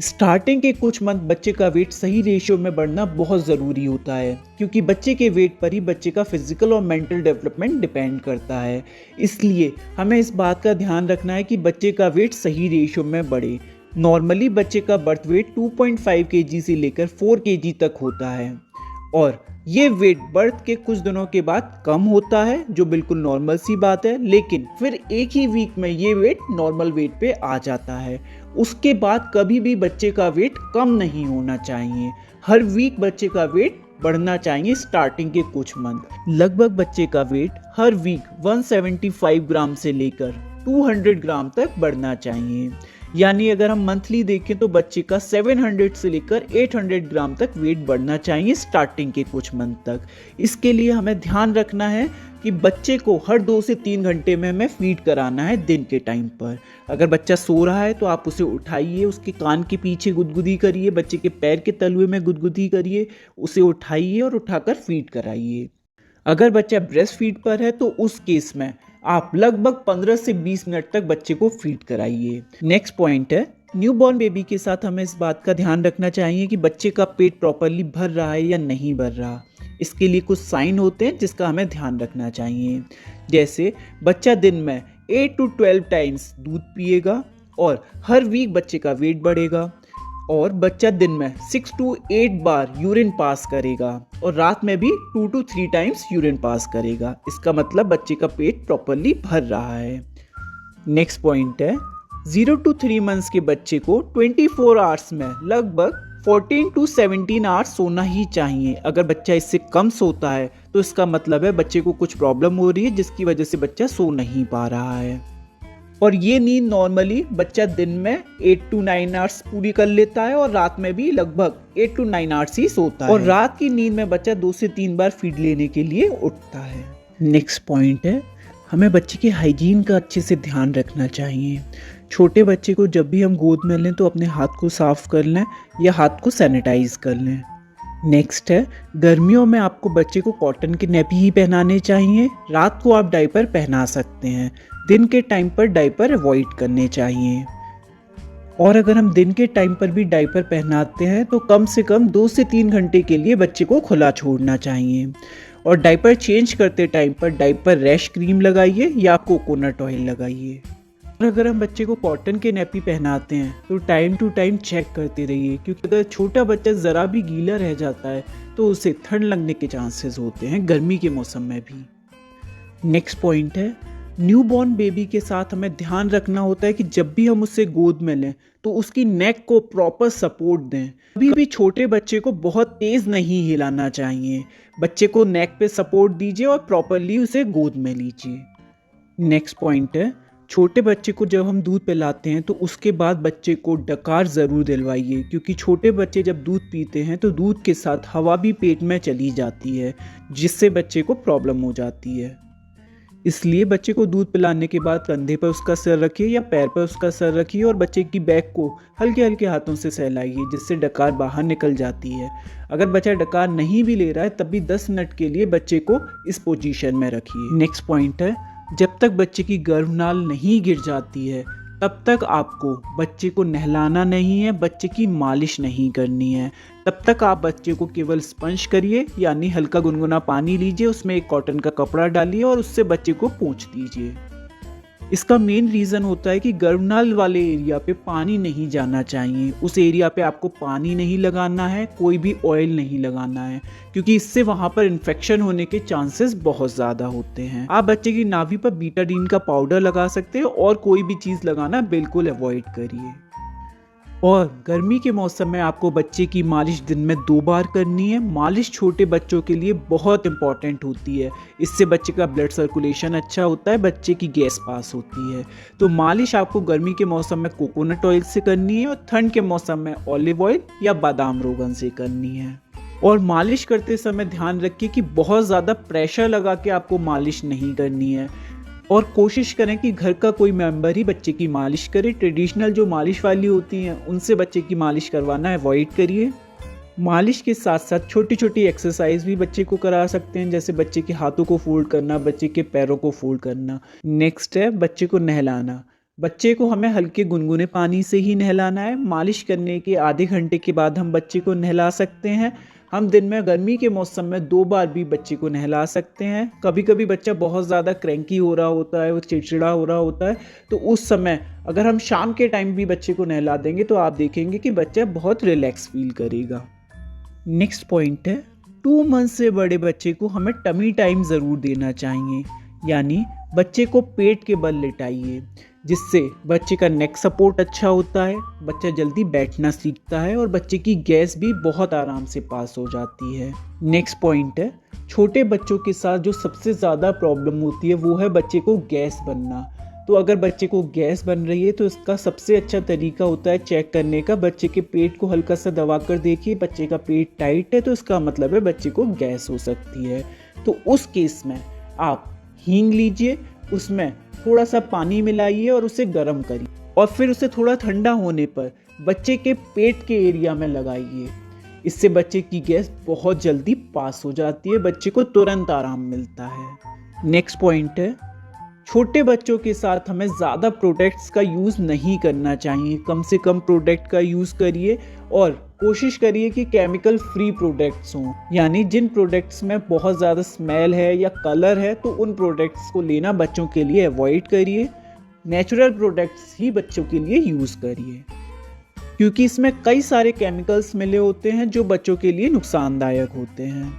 Starting के कुछ month बच्चे का वेट सही रेशियो में बढ़ना बहुत ज़रूरी होता है, क्योंकि बच्चे के वेट पर ही बच्चे का फिजिकल और मेंटल डेवलपमेंट डिपेंड करता है। इसलिए हमें इस बात का ध्यान रखना है कि बच्चे का वेट सही रेशियो में बढ़े। नॉर्मली बच्चे का बर्थ वेट 2.5 केजी से लेकर 4 केजी तक होता है, और ये वेट बर्थ के कुछ दिनों के बाद कम होता है, जो बिल्कुल नॉर्मल सी बात है। लेकिन फिर एक ही वीक में ये वेट नॉर्मल वेट पे आ जाता है। उसके बाद कभी भी बच्चे का वेट कम नहीं होना चाहिए। हर वीक बच्चे का वेट बढ़ना चाहिए। स्टार्टिंग के कुछ मंथ लगभग बच्चे का वेट हर वीक 175 ग्राम से लेकर 200 ग्राम तक बढ़ना चाहिए। यानी अगर हम मंथली देखें तो बच्चे का 700 से लेकर 800 ग्राम तक वेट बढ़ना चाहिए स्टार्टिंग के कुछ मंथ तक। इसके लिए हमें ध्यान रखना है कि बच्चे को हर 2 से 3 घंटे में हमें फीड कराना है दिन के टाइम पर। अगर बच्चा सो रहा है तो आप उसे उठाइए, उसके कान के पीछे गुदगुदी करिए, बच्चे के पैर के तलवे में गुदगुदी करिए, उसे उठाइए और उठाकर फीड कराइए। अगर बच्चा ब्रेस्ट फीड पर है तो उस केस में आप लगभग 15 से 20 मिनट तक बच्चे को फीड कराइए। नेक्स्ट पॉइंट है, न्यूबॉर्न बेबी के साथ हमें इस बात का ध्यान रखना चाहिए कि बच्चे का पेट प्रॉपरली भर रहा है या नहीं भर रहा। इसके लिए कुछ साइन होते हैं जिसका हमें ध्यान रखना चाहिए। जैसे बच्चा दिन में 8 to 12 टाइम्स दूध पिएगा, और हर वीक बच्चे का वेट बढ़ेगा, और बच्चा दिन में 6 to 8 बार यूरिन पास करेगा, और रात में भी 2 to 3 टाइम्स यूरिन पास करेगा। इसका मतलब बच्चे का पेट प्रॉपरली भर रहा है। नेक्स्ट पॉइंट है, 0 to 3 मंथ्स के बच्चे को 24 आवर्स में लगभग 14 to 17 आवर्स सोना ही चाहिए। अगर बच्चा इससे कम सोता है तो इसका मतलब है बच्चे को कुछ प्रॉब्लम हो रही है, जिसकी वजह से बच्चा सो नहीं पा रहा है। और ये नींद नॉर्मली बच्चा दिन में 8 to 9 आवर्स पूरी कर लेता है, और रात में भी लगभग 8 to 9 आवर्स ही सोता है। और रात की नींद में बच्चा 2 से 3 बार फीड लेने के लिए उठता है। नेक्स्ट पॉइंट है, हमें बच्चे के हाइजीन का अच्छे से ध्यान रखना चाहिए। छोटे बच्चे को जब भी हम गोद में लें तो अपने हाथ को साफ कर लें या हाथ को सैनिटाइज कर लें। नेक्स्ट है, गर्मियों में आपको बच्चे को कॉटन के नैपी ही पहनाने चाहिए। रात को आप डायपर पहना सकते हैं, दिन के टाइम पर डायपर अवॉइड करने चाहिए। और अगर हम दिन के टाइम पर भी डायपर पहनाते हैं तो कम से कम 2 से 3 घंटे के लिए बच्चे को खुला छोड़ना चाहिए। और डायपर चेंज करते टाइम पर डायपर रैश क्रीम लगाइए या कोकोनट ऑयल लगाइए। और अगर हम बच्चे को कॉटन के नैपी पहनाते हैं तो टाइम टू टाइम चेक करते रहिए, क्योंकि अगर छोटा बच्चा ज़रा भी गीला रह जाता है तो उसे ठंड लगने के चांसेस होते हैं गर्मी के मौसम में भी। नेक्स्ट पॉइंट है, न्यूबॉर्न बेबी के साथ हमें ध्यान रखना होता है कि जब भी हम उसे गोद में लें तो उसकी नेक को प्रॉपर सपोर्ट दें। कभी भी छोटे बच्चे को बहुत तेज़ नहीं हिलाना चाहिए। बच्चे को नेक पे सपोर्ट दीजिए और प्रॉपरली उसे गोद में लीजिए। नेक्स्ट पॉइंट है, छोटे बच्चे को जब हम दूध पिलाते हैं तो उसके बाद बच्चे को डकार ज़रूर दिलवाइए, क्योंकि छोटे बच्चे जब दूध पीते हैं तो दूध के साथ हवा भी पेट में चली जाती है, जिससे बच्चे को प्रॉब्लम हो जाती है। इसलिए बच्चे को दूध पिलाने के बाद कंधे पर उसका सर रखिए या पैर पर उसका सर रखिए, और बच्चे की बैक को हल्के हल्के हाथों से सहलाइए, जिससे डकार बाहर निकल जाती है। अगर बच्चा डकार नहीं भी ले रहा है तब भी 10 मिनट के लिए बच्चे को इस पोजीशन में रखिए। नेक्स्ट पॉइंट है, जब तक बच्चे की गर्भनाल नहीं गिर जाती है तब तक आपको बच्चे को नहलाना नहीं है, बच्चे की मालिश नहीं करनी है। तब तक आप बच्चे को केवल स्पंज करिए, यानी हल्का गुनगुना पानी लीजिए, उसमें एक कॉटन का कपड़ा डालिए और उससे बच्चे को पोंछ दीजिए। इसका मेन रीज़न होता है कि गर्भनाल वाले एरिया पे पानी नहीं जाना चाहिए। उस एरिया पे आपको पानी नहीं लगाना है, कोई भी ऑयल नहीं लगाना है, क्योंकि इससे वहाँ पर इन्फेक्शन होने के चांसेस बहुत ज़्यादा होते हैं। आप बच्चे की नाभि पर बीटाडीन का पाउडर लगा सकते हैं, और कोई भी चीज़ लगाना बिल्कुल अवॉइड करिए। और गर्मी के मौसम में आपको बच्चे की मालिश दिन में 2 बार करनी है। मालिश छोटे बच्चों के लिए बहुत इंपॉर्टेंट होती है। इससे बच्चे का ब्लड सर्कुलेशन अच्छा होता है, बच्चे की गैस पास होती है। तो मालिश आपको गर्मी के मौसम में कोकोनट ऑयल से करनी है, और ठंड के मौसम में ऑलिव ऑयल या बादाम रोगन से करनी है। और मालिश करते समय ध्यान रखिए कि बहुत ज़्यादा प्रेशर लगा के आपको मालिश नहीं करनी है, और कोशिश करें कि घर का कोई मेंबर ही बच्चे की मालिश करे। ट्रेडिशनल जो मालिश वाली होती हैं उनसे बच्चे की मालिश करवाना अवॉइड करिए। मालिश के साथ साथ छोटी छोटी एक्सरसाइज भी बच्चे को करा सकते हैं, जैसे बच्चे के हाथों को फोल्ड करना, बच्चे के पैरों को फोल्ड करना। नेक्स्ट है बच्चे को नहलाना। बच्चे को हमें हल्के गुनगुने पानी से ही नहलाना है। मालिश करने के आधे घंटे के बाद हम बच्चे को नहला सकते हैं। हम दिन में गर्मी के मौसम में 2 बार भी बच्चे को नहला सकते हैं। कभी कभी बच्चा बहुत ज़्यादा क्रैंकी हो रहा होता है, वो चिड़चिड़ा हो रहा होता है, तो उस समय अगर हम शाम के टाइम भी बच्चे को नहला देंगे तो आप देखेंगे कि बच्चा बहुत रिलैक्स फील करेगा। नेक्स्ट पॉइंट है, 2 मंथ से बड़े बच्चे को हमें टमी टाइम ज़रूर देना चाहिए, यानी बच्चे को पेट के बल लेटाइए, जिससे बच्चे का नेक सपोर्ट अच्छा होता है, बच्चा जल्दी बैठना सीखता है और बच्चे की गैस भी बहुत आराम से पास हो जाती है। नेक्स्ट पॉइंट है, छोटे बच्चों के साथ जो सबसे ज़्यादा प्रॉब्लम होती है वो है बच्चे को गैस बनना। तो अगर बच्चे को गैस बन रही है तो इसका सबसे अच्छा तरीका होता है चेक करने का। बच्चे के पेट को हल्का सा दबा कर देखिए, बच्चे का पेट टाइट है तो इसका मतलब है बच्चे को गैस हो सकती है। तो उस केस में आप हींग लीजिए, उसमें थोड़ा सा पानी मिलाइए और उसे गर्म करिए और फिर उसे थोड़ा ठंडा होने पर बच्चे के पेट के एरिया में लगाइए। इससे बच्चे की गैस बहुत जल्दी पास हो जाती है, बच्चे को तुरंत आराम मिलता है। नेक्स्ट पॉइंट है, छोटे बच्चों के साथ हमें ज़्यादा प्रोडक्ट्स का यूज़ नहीं करना चाहिए। कम से कम प्रोडक्ट का यूज़ करिए और कोशिश करिए कि केमिकल फ्री प्रोडक्ट्स हों, यानी जिन प्रोडक्ट्स में बहुत ज़्यादा स्मेल है या कलर है तो उन प्रोडक्ट्स को लेना बच्चों के लिए अवॉइड करिए। नेचुरल प्रोडक्ट्स ही बच्चों के लिए यूज़ करिए, क्योंकि इसमें कई सारे केमिकल्स मिले होते हैं जो बच्चों के लिए नुकसानदायक होते हैं।